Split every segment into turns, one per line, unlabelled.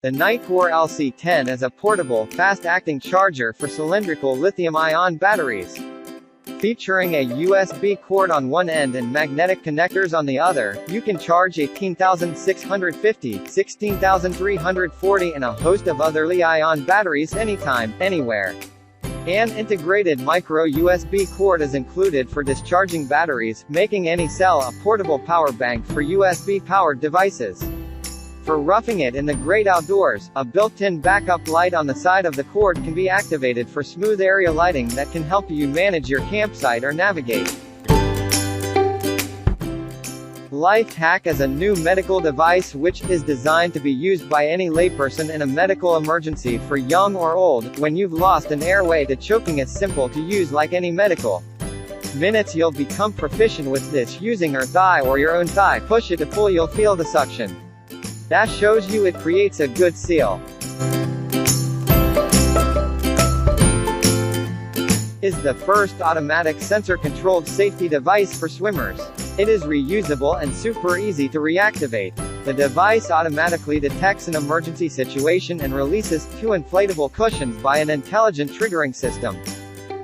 The Nitecore LC10 is a portable, fast-acting charger for cylindrical lithium-ion batteries. Featuring a USB cord on one end and magnetic connectors on the other, you can charge 18,650, 16,340 and a host of other Li-ion batteries anytime, anywhere. An integrated micro USB cord is included for discharging batteries, making any cell a portable power bank for USB-powered devices. For roughing it in the great outdoors, a built-in backup light on the side of the cord can be activated for smooth area lighting that can help you manage your campsite or navigate. Life Hack is a new medical device which is designed to be used by any layperson in a medical emergency for young or old. When you've lost an airway to choking, it's simple to use like any medical. Minutes you'll become proficient with this. Using your thigh or your own thigh, push it to pull, you'll feel the suction. That shows you it creates a good seal. Is the first automatic sensor-controlled safety device for swimmers. It is reusable and super easy to reactivate. The device automatically detects an emergency situation and releases 2 inflatable cushions by an intelligent triggering system.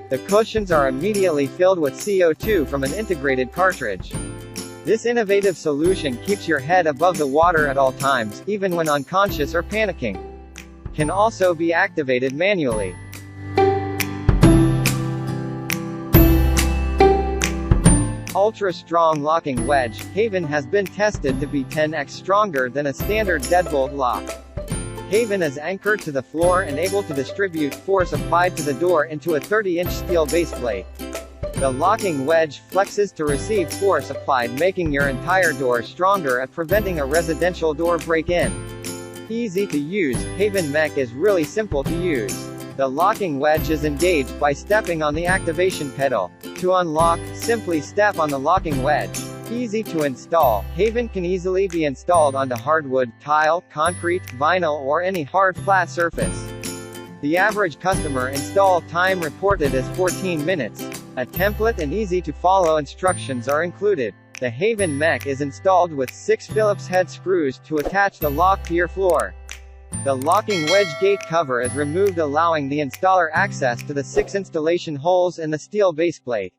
The cushions are immediately filled with CO2 from an integrated cartridge. This innovative solution keeps your head above the water at all times, even when unconscious or panicking. Can also be activated manually. Ultra-strong locking wedge. Haven has been tested to be 10x stronger than a standard deadbolt lock. Haven is anchored to the floor and able to distribute force applied to the door into a 30-inch steel baseplate. The locking wedge flexes to receive force applied, making your entire door stronger at preventing a residential door break-in. Easy to use, Haven Mech is really simple to use. The locking wedge is engaged by stepping on the activation pedal. To unlock, simply step on the locking wedge. Easy to install, Haven can easily be installed onto hardwood, tile, concrete, vinyl or any hard flat surface. The average customer install time reported is 14 minutes. A template and easy-to-follow instructions are included. The Haven Mech is installed with 6 Phillips head screws to attach the lock to your floor. The locking wedge gate cover is removed, allowing the installer access to the 6 installation holes in the steel baseplate.